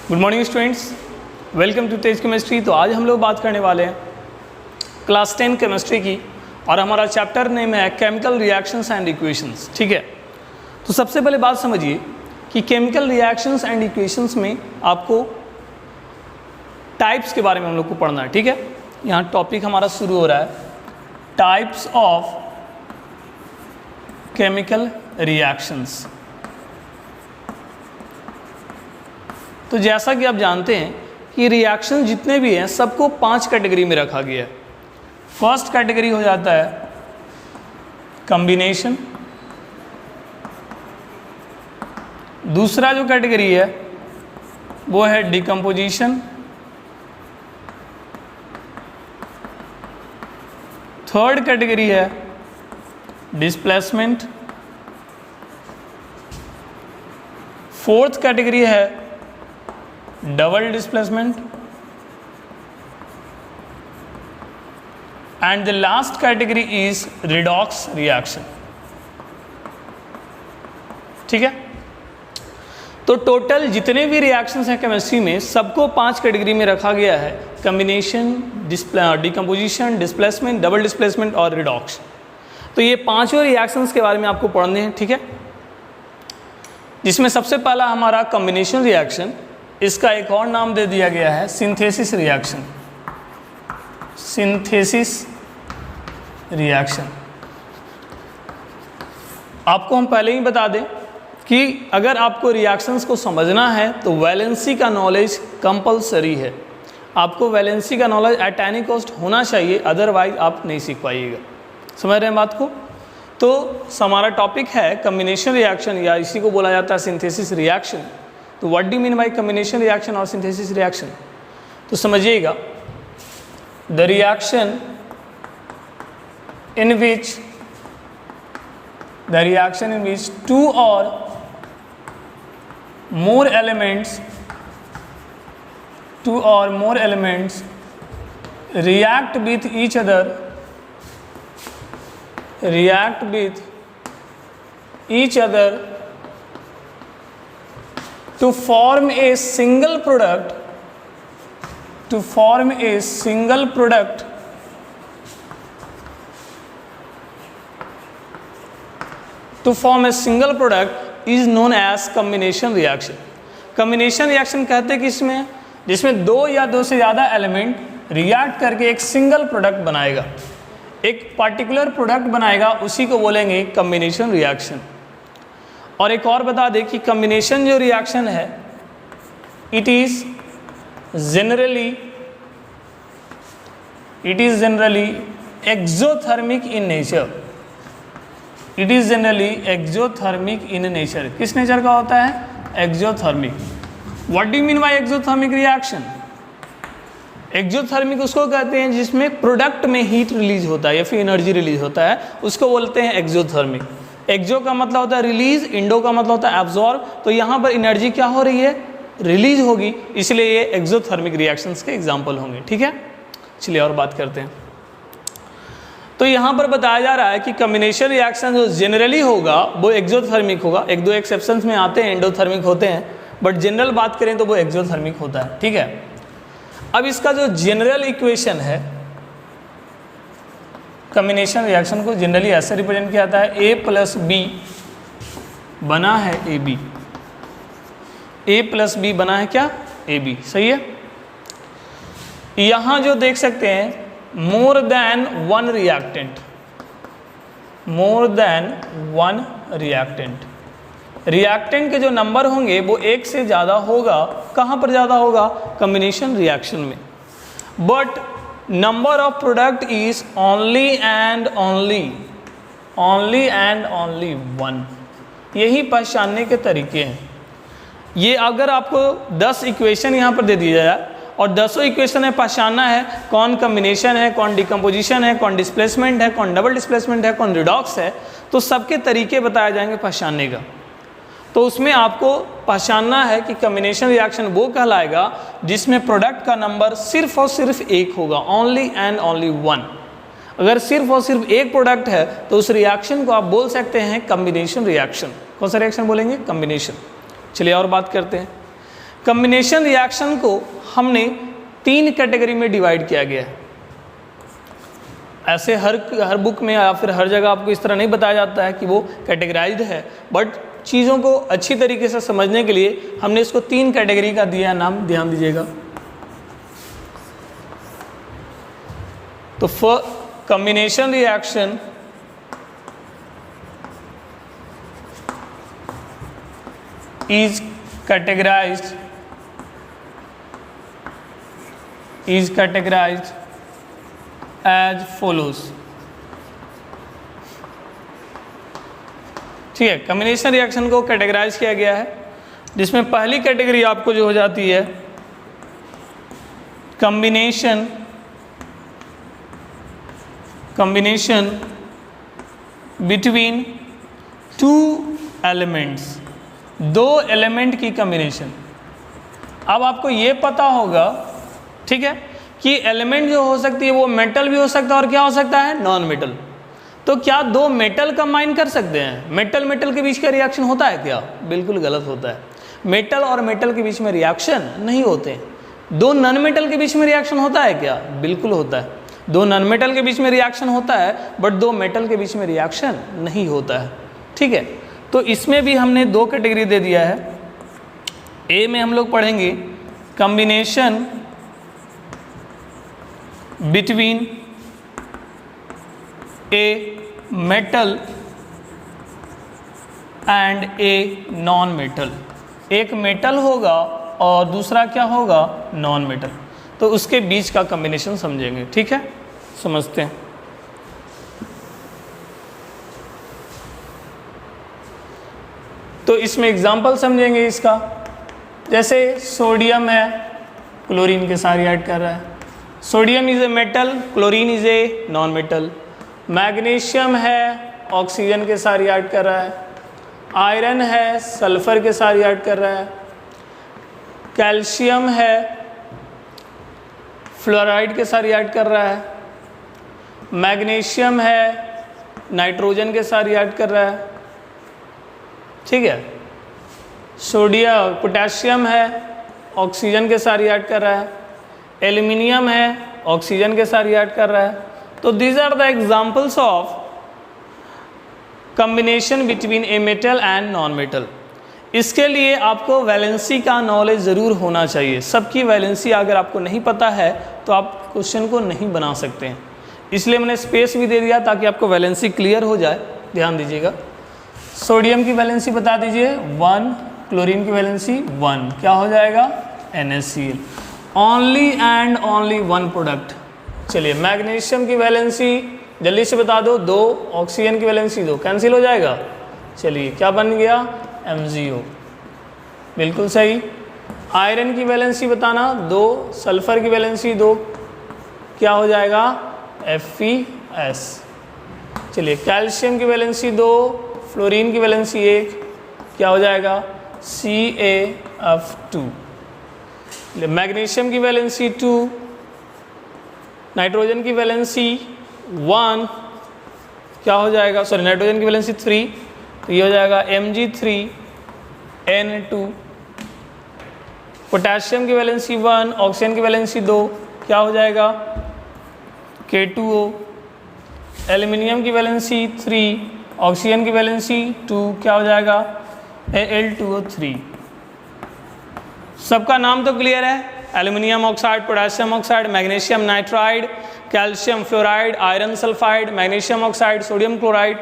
Good morning students, welcome to Tej chemistry. तो आज हम लोग बात करने वाले हैं क्लास 10 केमिस्ट्री की और हमारा चैप्टर नेम है केमिकल रिएक्शंस एंड इक्वेशंस। ठीक है, तो सबसे पहले बात समझिए कि केमिकल रिएक्शंस एंड इक्वेशंस में आपको टाइप्स के बारे में हम लोग को पढ़ना है। ठीक है, यहाँ टॉपिक हमारा शुरू हो रहा है टाइप्स ऑफ केमिकल रिएक्शंस। तो जैसा कि आप जानते हैं कि रिएक्शन जितने भी हैं सबको 5 कैटेगरी में रखा गया है। फर्स्ट कैटेगरी हो जाता है कॉम्बिनेशन, दूसरा जो कैटेगरी है वो है डिकम्पोजिशन, थर्ड कैटेगरी है डिस्प्लेसमेंट, फोर्थ कैटेगरी है double displacement and the last category is redox reaction. ठीक है, तो टोटल जितने भी रिएक्शंस हैं केमिस्ट्री में सबको 5 कैटेगरी में रखा गया है, combination, decomposition, displacement, double displacement और रिडॉक्स। तो ये पांचों रिएक्शंस के बारे में आपको पढ़ने हैं। ठीक है, जिसमें सबसे पहला हमारा कॉम्बिनेशन रिएक्शन, इसका एक और नाम दे दिया गया है सिंथेसिस रिएक्शन। सिंथेसिस रिएक्शन आपको हम पहले ही बता दें कि अगर आपको रिएक्शंस को समझना है तो वैलेंसी का नॉलेज कंपलसरी है। आपको वैलेंसी का नॉलेज एट एनी कॉस्ट होना चाहिए, अदरवाइज आप नहीं सीख पाइएगा। समझ रहे हैं बात को? तो हमारा टॉपिक है कॉम्बिनेशन रिएक्शन या इसी को बोला जाता है सिंथेसिस रिएक्शन। तो what do mean by combination reaction और सिंथेसिस रिएक्शन? तो समझिएगा, the reaction in which two और more elements react with each other to form a single product is known as combination reaction। combination reaction कहते हैं किसमें, जिसमें दो या दो से ज़्यादा एलिमेंट रिएक्ट करके एक सिंगल प्रोडक्ट बनाएगा, एक पर्टिकुलर प्रोडक्ट बनाएगा, उसी को बोलेंगे कॉम्बिनेशन रिएक्शन। और एक और बता दें कि कॉम्बिनेशन जो रिएक्शन है it is generally exothermic in nature. It is generally exothermic in nature. किस नेचर का होता है? Exothermic. What do you mean by exothermic reaction? Exothermic उसको कहते हैं जिसमें प्रोडक्ट में हीट रिलीज होता है या फिर एनर्जी रिलीज होता है, उसको बोलते हैं एक्सोथर्मिक। एक्सो का मतलब होता है रिलीज, इंडो का मतलब होता है एब्जॉर्ब। तो यहाँ पर एनर्जी क्या हो रही है? रिलीज होगी, इसलिए ये एक्सोथर्मिक रिएक्शंस के एग्जाम्पल होंगे। ठीक है, चलिए और बात करते हैं। तो यहाँ पर बताया जा रहा है कि कॉम्बिनेशन रिएक्शन जो जनरली होगा वो एक्सोथर्मिक होगा। एक दो एक्सेप्शंस में आते हैं, एंडोथर्मिक होते हैं, बट जनरल बात करें तो वो एक्सोथर्मिक होता है। ठीक है, अब इसका जो जनरल इक्वेशन है कॉम्बिनेशन रिएक्शन को जनरली ऐसे रिप्रेजेंट किया जाता है, A + B बना है AB। A + B बना है क्या? AB। सही है। यहाँ जो देख सकते हैं more than one reactant, reactant के जो नंबर होंगे वो एक से ज़्यादा होगा। कहाँ पर ज़्यादा होगा? कॉम्बिनेशन रिएक्शन में। But number of product is only and only one. यही पहचानने के तरीके हैं। ये अगर आपको 10 इक्वेशन यहाँ पर दे दिया जाए और 10 इक्वेशन है, पहचानना है कौन कॉम्बिनेशन है, कौन डिकम्पोजिशन है, कौन डिस्प्लेसमेंट है, कौन डबल डिस्प्लेसमेंट है, कौन रिडॉक्स है, तो सबके तरीके बताए जाएंगे पहचानने का। तो उसमें आपको पहचानना है कि कॉम्बिनेशन रिएक्शन वो कहलाएगा जिसमें प्रोडक्ट का नंबर सिर्फ और सिर्फ एक होगा, ओनली एंड ओनली वन। अगर सिर्फ और सिर्फ एक प्रोडक्ट है तो उस रिएक्शन को आप बोल सकते हैं कॉम्बिनेशन रिएक्शन। कौन सा रिएक्शन बोलेंगे? कॉम्बिनेशन। चलिए और बात करते हैं कम्बिनेशन रिएक्शन को हमने 3 कैटेगरी में डिवाइड किया गया है। ऐसे हर बुक में या फिर हर जगह आपको इस तरह नहीं बताया जाता है कि वो कैटेगराइज्ड है, बट चीज़ों को अच्छी तरीके से समझने के लिए हमने इसको 3 कैटेगरी का दिया नाम, ध्यान दीजिएगा। तो combination reaction is categorized as follows। ठीक है, कम्बिनेशन रिएक्शन को कैटेगराइज किया गया है, जिसमें पहली कैटेगरी आपको जो हो जाती है कम्बिनेशन बिटवीन 2 एलिमेंट्स, 2 एलिमेंट की कम्बिनेशन। अब आपको ये पता होगा, ठीक है, कि एलिमेंट जो हो सकती है वो मेटल भी हो सकता है और क्या हो सकता है, नॉन मेटल। तो क्या 2 मेटल कंबाइन कर सकते हैं? मेटल के बीच का रिएक्शन होता है क्या? बिल्कुल गलत होता है। मेटल और मेटल के बीच में रिएक्शन नहीं होते। 2 नॉन मेटल के बीच में रिएक्शन होता है क्या? बिल्कुल होता है। 2 नॉन मेटल के बीच में रिएक्शन होता है, बट 2 मेटल के बीच में रिएक्शन नहीं होता है। ठीक है, तो इसमें भी हमने 2 कैटेगरी दे दिया है। ए में हम लोग पढ़ेंगे combination between a metal and a non metal. एक मेटल होगा और दूसरा क्या होगा, नॉन मेटल। तो उसके बीच का कॉम्बिनेशन समझेंगे। ठीक है, समझते हैं। तो इसमें एग्जाम्पल समझेंगे इसका। जैसे सोडियम है, क्लोरीन के साथ रिएक्ट कर रहा है। Sodium is a metal, chlorine is a non metal. Magnesium है, ऑक्सीजन के साथ रिएक्ट कर रहा है। आयरन है, सल्फर के साथ रिएक्ट कर रहा है। कैल्शियम है, फ्लोराइड के साथ रिएक्ट कर रहा है। मैग्नीशियम है, नाइट्रोजन के साथ रिएक्ट कर रहा है। ठीक है, सोडियम पोटेशियम है, ऑक्सीजन के साथ रिएक्ट कर रहा है। एल्युमिनियम है, ऑक्सीजन के साथ रिएक्ट कर रहा है। तो these are the examples of combination between a metal and non metal. इसके लिए आपको वैलेंसी का नॉलेज ज़रूर होना चाहिए। सबकी वैलेंसी अगर आपको नहीं पता है तो आप क्वेश्चन को नहीं बना सकते हैं। इसलिए मैंने स्पेस भी दे दिया ताकि आपको वैलेंसी क्लियर हो जाए। ध्यान दीजिएगा। सोडियम की वैलेंसी बता दीजिए 1, क्लोरीन की वैलेंसी 1, क्या हो जाएगा, NaCl। Only and only 1 product. चलिए, मैग्नीशियम की वैलेंसी जल्दी से बता दो 2, ऑक्सीजन की वैलेंसी 2, कैंसिल हो जाएगा। चलिए, क्या बन गया, MgO, बिल्कुल सही। आयरन की वैलेंसी बताना 2, सल्फर की वैलेंसी 2, क्या हो जाएगा, FeS। चलिए, कैल्शियम की वैलेंसी 2, फ्लोरीन की वैलेंसी 1, क्या हो जाएगा, CaF2। मैग्नीशियम की वैलेंसी 2, नाइट्रोजन की वैलेंसी 1, क्या हो जाएगा, सॉरी नाइट्रोजन की वैलेंसी 3, तो ये हो जाएगा Mg3N2। पोटेशियम की वैलेंसी 1, ऑक्सीजन की वैलेंसी 2, क्या हो जाएगा, K2O। एल्युमिनियम की वैलेंसी 3, ऑक्सीजन की वैलेंसी 2, क्या हो जाएगा, Al2O3। सबका नाम तो क्लियर है, aluminium oxide, potassium oxide, magnesium nitride, calcium fluoride, iron sulphide, magnesium oxide, sodium chloride.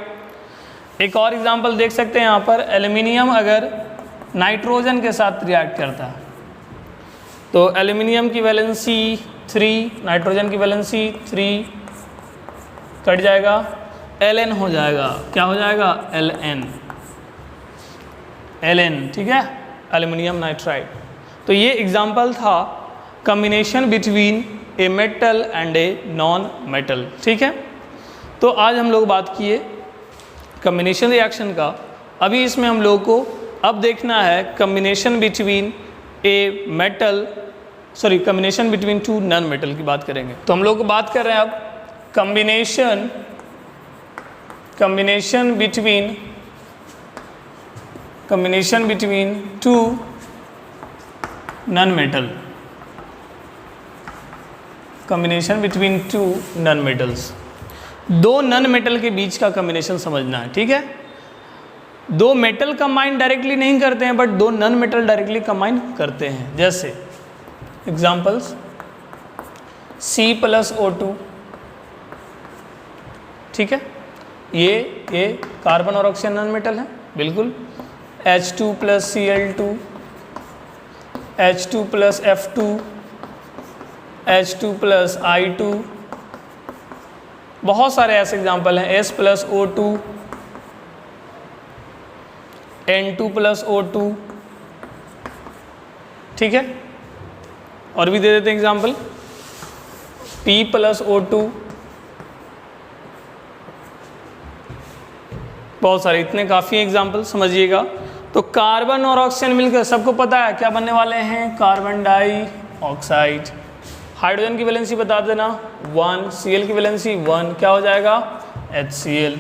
एक और एग्जांपल देख सकते हैं यहाँ पर, एल्युमिनियम अगर नाइट्रोजन के साथ रिएक्ट करता है तो एल्युमिनियम की वैलेंसी 3, नाइट्रोजन की वैलेंसी 3, कट जाएगा, Ln हो जाएगा, क्या हो जाएगा, Ln, ठीक है, एल्युमिनियम नाइट्राइड। तो ये एग्जाम्पल था combination between a metal and a non metal. ठीक है, तो आज हम लोग बात किए कॉम्बिनेशन रिएक्शन का। अभी इसमें हम लोग को अब देखना है combination between a metal, sorry combination between 2 non metal की बात करेंगे। तो हम लोग बात कर रहे हैं अब combination between 2 non metal, combination between two non metals. दो नॉन मेटल के बीच का कॉम्बिनेशन समझना है, ठीक है। दो मेटल कंबाइन डायरेक्टली नहीं करते हैं, बट दो नॉन मेटल डायरेक्टली कंबाइन करते हैं। जैसे एग्जांपल्स, C+O2, ठीक है, ये कार्बन और ऑक्सीजन नॉन मेटल है, बिल्कुल। H2+Cl2, H2+F2, H2+I2, बहुत सारे ऐसे एग्जाम्पल हैं। S+O2, N2+O2, ठीक है। और भी दे देते हैं एग्जाम्पल, P+O2, बहुत सारे, इतने काफ़ी एग्जाम्पल समझिएगा। तो कार्बन और ऑक्सीजन मिलकर सबको पता है क्या बनने वाले हैं, कार्बन डाइऑक्साइड। हाइड्रोजन की वैलेंसी बता देना 1, Cl की वैलेंसी 1, क्या हो जाएगा, HCl।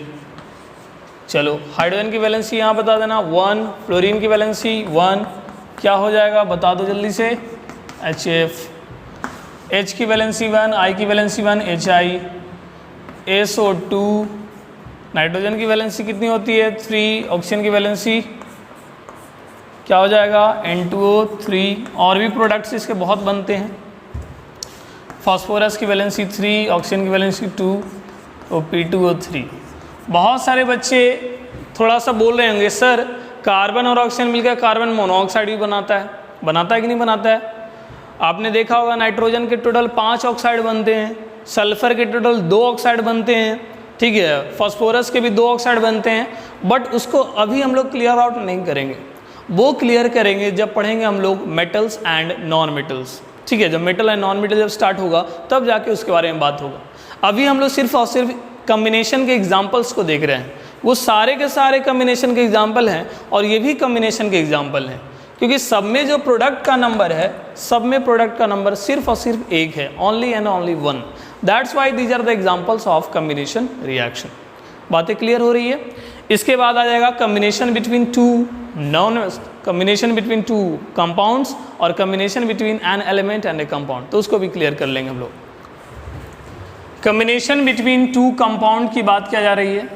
चलो हाइड्रोजन की वैलेंसी यहाँ बता देना 1, फ्लोरीन की वैलेंसी 1, क्या हो जाएगा बता दो जल्दी से, HF। H की वैलेंसी 1, I की वैलेंसी 1, HI। SO2, नाइट्रोजन की वैलेंसी कितनी होती है 3, ऑक्सीजन की वैलेंसी क्या हो जाएगा, N2O3। और भी प्रोडक्ट्स इसके बहुत बनते हैं। फास्फोरस की वैलेंसी 3, ऑक्सीजन की वैलेंसी 2, और P2O3। बहुत सारे बच्चे थोड़ा सा बोल रहे होंगे सर कार्बन और ऑक्सीजन मिलकर कार्बन मोनोऑक्साइड भी बनाता है कि नहीं बनाता है। आपने देखा होगा नाइट्रोजन के टोटल 5 ऑक्साइड बनते हैं, सल्फर के टोटल 2 ऑक्साइड बनते हैं, ठीक है, फास्फोरस के भी 2 ऑक्साइड बनते हैं। बट उसको अभी हम लोग क्लियर आउट नहीं करेंगे, वो क्लियर करेंगे जब पढ़ेंगे हम लोग मेटल्स एंड नॉन मेटल्स, ठीक है। जब मेटल एंड नॉन मेटल जब स्टार्ट होगा तब जाके उसके बारे में बात होगा। अभी हम लोग सिर्फ और सिर्फ कम्बिनेशन के एग्जाम्पल्स को देख रहे हैं। वो सारे के सारे कम्बिनेशन के एग्जाम्पल हैं और ये भी कम्बिनेशन के एग्जाम्पल हैं, क्योंकि सब में जो प्रोडक्ट का नंबर है, सब में प्रोडक्ट का नंबर सिर्फ और सिर्फ एक है, only and only 1। That's why these are the examples of combination reaction. बातें क्लियर हो रही है। इसके बाद आ जाएगा कम्बिनेशन बिटवीन टू कंपाउंड्स और combination between an element and a compound, तो उसको भी क्लियर कर लेंगे हम लोग। कम्बिनेशन बिटवीन टू कंपाउंड की बात किया जा रही है,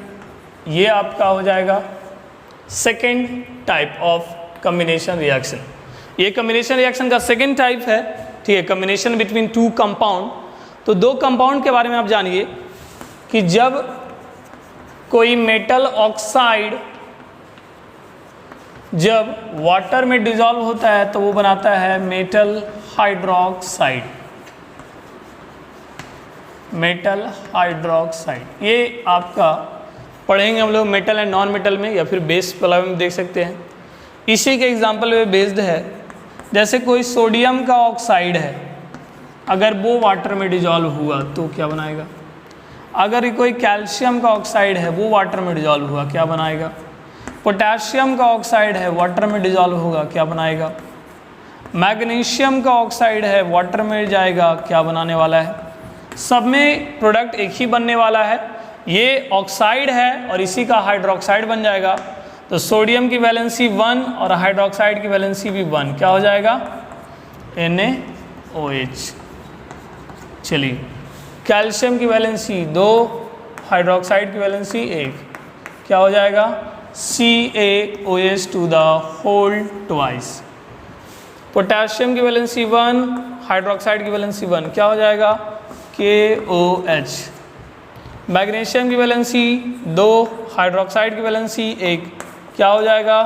ये आपका हो जाएगा second type of combination reaction. ये कम्बिनेशन रिएक्शन का सेकेंड टाइप है, ठीक है, कम्बिनेशन बिटवीन टू कंपाउंड। तो दो कंपाउंड के बारे में आप जानिए कि जब कोई मेटल ऑक्साइड जब वाटर में डिजॉल्व होता है तो वो बनाता है मेटल हाइड्रोक्साइड। मेटल हाइड्रोक्साइड ये आपका पढ़ेंगे हम लोग मेटल एंड नॉन मेटल में, या फिर बेस वाला में देख सकते हैं। इसी के एग्जाम्पल में बेस्ड है। जैसे कोई सोडियम का ऑक्साइड है, अगर वो वाटर में डिजॉल्व हुआ तो क्या बनाएगा। अगर कोई कैल्शियम का ऑक्साइड है, वो वाटर में डिजॉल्व हुआ, क्या बनाएगा। पोटेशियम का ऑक्साइड है, वाटर में डिजॉल्व होगा, क्या बनाएगा। मैग्नीशियम का ऑक्साइड है, वाटर में जाएगा, क्या बनाने वाला है। सब में प्रोडक्ट एक ही बनने वाला है, ये ऑक्साइड है और इसी का हाइड्रोक्साइड बन जाएगा। तो सोडियम की वैलेंसी 1 और हाइड्रोक्साइड की वैलेंसी भी 1, क्या हो जाएगा, NaOH। चलिए, कैल्शियम की वैलेंसी 2, हाइड्रोक्साइड की वैलेंसी 1, क्या हो जाएगा, CaOH to the whole twice. Potassium की वैलेंसी 1, हाइड्रोक्साइड की वैलेंसी 1, क्या हो जाएगा, KOH। मैग्नीशियम की वैलेंसी 2, हाइड्रोक्साइड की वैलेंसी 1, क्या हो जाएगा,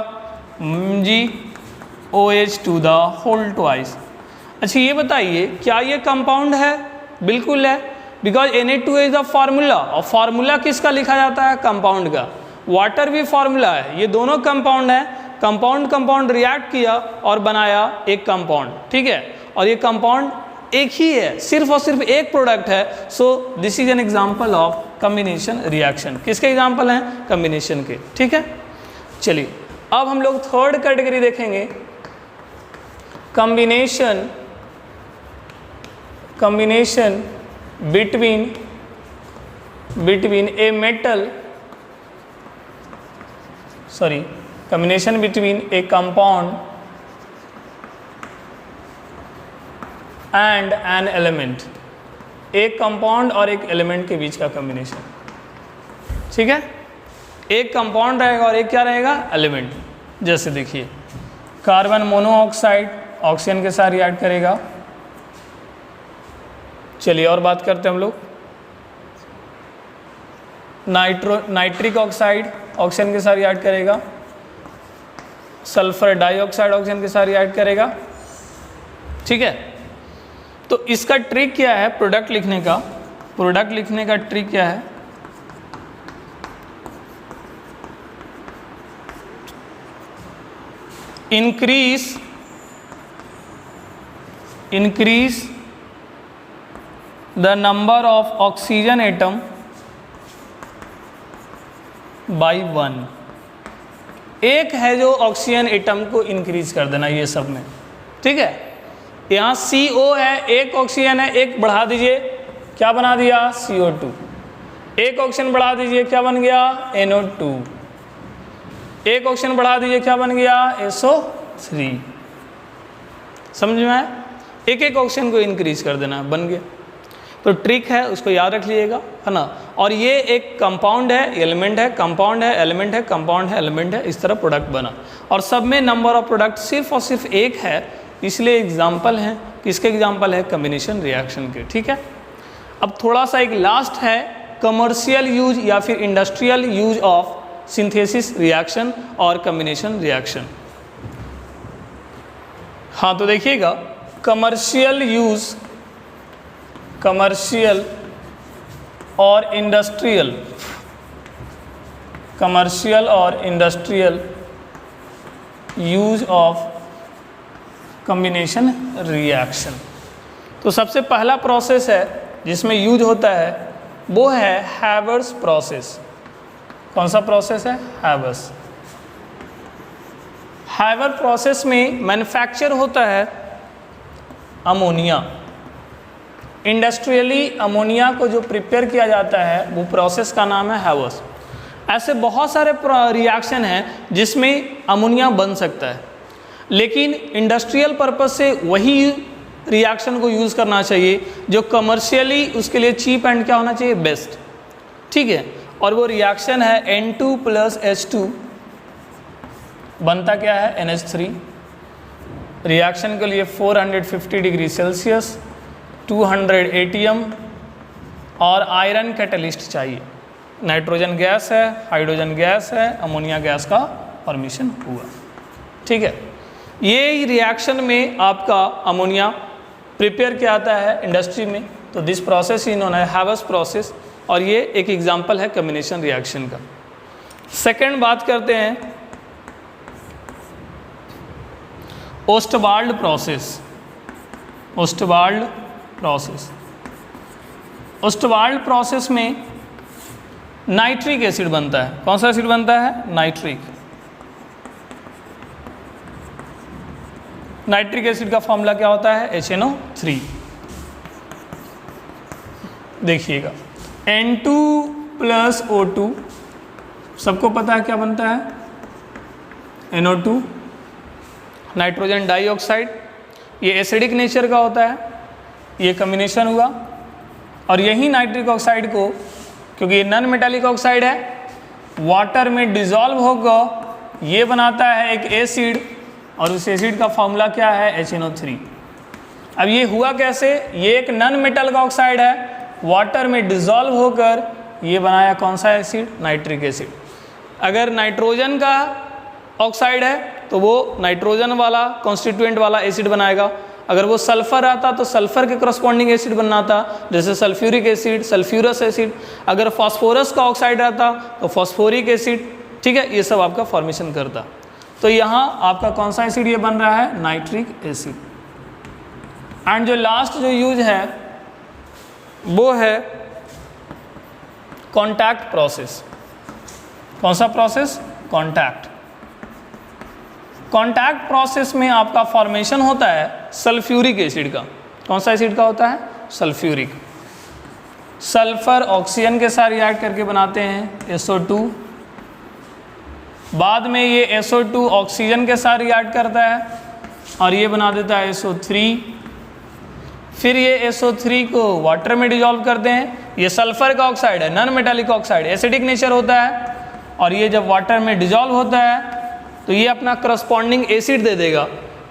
OH to the whole twice. अच्छा ये बताइए क्या ये कंपाउंड है, बिल्कुल है, because Na2 is the formula, और फार्मूला किसका लिखा जाता है, कंपाउंड का। वाटर भी फार्मूला है, ये दोनों कंपाउंड है। कंपाउंड रिएक्ट किया और बनाया एक कंपाउंड, ठीक है, और ये कंपाउंड एक ही है, सिर्फ और सिर्फ एक प्रोडक्ट है। So this is an example of combination reaction. किसके एग्जाम्पल हैं, कम्बिनेशन के, ठीक है। चलिए अब हम लोग थर्ड कैटेगरी देखेंगे, combination between a metal, combination between a compound and an element, एक कंपाउंड और एक एलिमेंट के बीच का कॉम्बिनेशन। ठीक है, एक कंपाउंड रहेगा और एक क्या रहेगा, एलिमेंट। जैसे देखिए कार्बन मोनोऑक्साइड ऑक्सीजन के साथ रिएक्ट करेगा। चलिए और बात करते हैं हम लोग। नाइट्रिक ऑक्साइड ऑक्सीजन के साथ रिएक्ट करेगा, सल्फर डाइऑक्साइड ऑक्सीजन के साथ रिएक्ट करेगा। ठीक है, तो इसका ट्रिक क्या है प्रोडक्ट लिखने का? प्रोडक्ट लिखने का ट्रिक क्या है? increase the number of oxygen atom by 1। एक है जो ऑक्सीजन एटम को इंक्रीज कर देना ये सब में। ठीक है, यहाँ CO है, एक ऑक्सीजन है, एक बढ़ा दीजिए, क्या बना दिया, CO2। एक ऑक्सीजन बढ़ा दीजिए, क्या बन गया, NO2। एक ऑक्सीजन बढ़ा दीजिए, क्या बन गया, SO3। समझ में आया? एक एक ऑक्सीजन को इंक्रीज कर देना, बन गया। तो ट्रिक है, उसको याद रख लीजिएगा, है ना। और ये एक कंपाउंड है, एलिमेंट है, कंपाउंड है, एलिमेंट है, कंपाउंड है, एलिमेंट है, इस तरह प्रोडक्ट बना। और सब में नंबर ऑफ प्रोडक्ट सिर्फ और सिर्फ एक है, इसलिए एग्जाम्पल हैं। किसके एग्जाम्पल है? कॉम्बिनेशन रिएक्शन के। ठीक है, अब थोड़ा सा एक लास्ट है, कमर्शियल यूज या फिर industrial use of synthesis reaction और कॉम्बिनेशन रिएक्शन। हाँ, तो देखिएगा, कमर्शियल यूज, कमर्शियल और इंडस्ट्रियल, कमर्शियल और industrial use of combination reaction. तो सबसे पहला प्रोसेस है जिसमें यूज होता है वो है हैवर्स प्रोसेस। कौन सा प्रोसेस है? हैवर्स। हैवर प्रोसेस में मैन्युफैक्चर होता है अमोनिया। इंडस्ट्रियली अमोनिया को जो प्रिपेयर किया जाता है वो प्रोसेस का नाम है हैवर्स। ऐसे बहुत सारे रिएक्शन हैं जिसमें अमोनिया बन सकता है, लेकिन इंडस्ट्रियल पर्पस से वही रिएक्शन को यूज़ करना चाहिए जो कमर्शियली उसके लिए चीप एंड क्या होना चाहिए, बेस्ट। ठीक है, और वो रिएक्शन है N2 + H2 बनता क्या है, NH3। रिएक्शन के लिए 450 डिग्री सेल्सियस, 200 ATM और आयरन कैटलिस्ट चाहिए। नाइट्रोजन गैस है, हाइड्रोजन गैस है, अमोनिया गैस का फॉर्मेशन हुआ। ठीक है, ये रिएक्शन में आपका अमोनिया प्रिपेयर किया जाता है इंडस्ट्री में। तो this process is known as Haber's process, और ये एक एग्जांपल है कॉम्बिनेशन रिएक्शन का। सेकंड बात करते हैं Ostwald process. Ostwald process, Ostwald process में नाइट्रिक एसिड बनता है। कौन सा एसिड बनता है? नाइट्रिक। नाइट्रिक एसिड का फॉर्मूला क्या होता है? HNO3। देखिएगा N2 + O2 सबको पता है क्या बनता है, NO2। नाइट्रोजन डाइऑक्साइड, ये एसिडिक नेचर का होता है, ये कॉम्बिनेशन हुआ। और यही नाइट्रिक ऑक्साइड को, क्योंकि ये नॉन मेटालिक ऑक्साइड है, वाटर में डिजॉल्व होगा, ये बनाता है एक एसिड, और उस एसिड का फॉर्मूला क्या है, HNO3। अब ये हुआ कैसे? ये एक नॉन मेटल का ऑक्साइड है, वाटर में डिजॉल्व होकर ये बनाया कौन सा एसिड, नाइट्रिक एसिड। अगर नाइट्रोजन का ऑक्साइड है तो वो नाइट्रोजन वाला कॉन्स्टिट्यूएंट वाला एसिड बनाएगा। अगर वो सल्फर आता तो सल्फर के करस्पॉन्डिंग एसिड बनना था, जैसे सल्फ्यूरिक एसिड, सल्फ्यूरस एसिड। अगर फास्फोरस का ऑक्साइड आता तो फास्फोरिक एसिड। ठीक है, ये सब आपका फॉर्मेशन करता। तो यहाँ आपका कौन सा एसिड ये बन रहा है, नाइट्रिक एसिड। एंड जो लास्ट जो यूज है वो है कॉन्टैक्ट प्रोसेस। कौन सा प्रोसेस? कॉन्टैक्ट। कॉन्टैक्ट प्रोसेस में आपका फॉर्मेशन होता है सल्फ्यूरिक एसिड का। कौन सा एसिड का होता है? सल्फ्यूरिक। सल्फर ऑक्सीजन के साथ रिएक्ट करके बनाते हैं SO2। बाद में ये SO2 ऑक्सीजन के साथ रिएक्ट करता है और ये बना देता है SO3। फिर ये SO3 को वाटर में डिजॉल्व करते हैं, ये सल्फर का ऑक्साइड है, non metallic oxide, acidic nature होता है, और ये जब वाटर में डिजॉल्व होता है तो ये अपना करस्पॉन्डिंग एसिड दे देगा,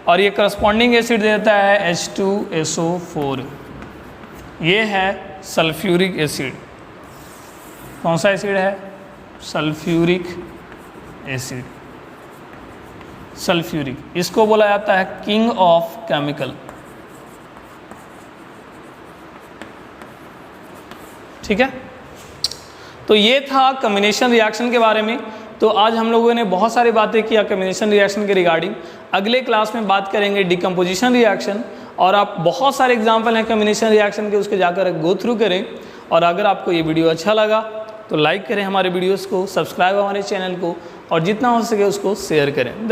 और ये करस्पॉन्डिंग एसिड देता है H2SO4, ये है सल्फ्यूरिक एसिड। कौन सा एसिड है? सल्फ्यूरिक एसिड, सल्फ्यूरिक, इसको बोला जाता है किंग ऑफ केमिकल। ठीक है, तो ये था कम्बिनेशन रिएक्शन के बारे में। तो आज हम लोगों ने बहुत सारी बातें किया कम्बिनेशन रिएक्शन के रिगार्डिंग। अगले क्लास में बात करेंगे डिकम्पोजिशन रिएक्शन, और आप बहुत सारे एग्जाम्पल हैं कम्बिनेशन रिएक्शन के, उसके जाकर गो थ्रू करें। और अगर आपको ये वीडियो अच्छा लगा तो लाइक करें हमारे वीडियोस को, सब्सक्राइब हमारे चैनल को, और जितना हो सके उसको शेयर करें।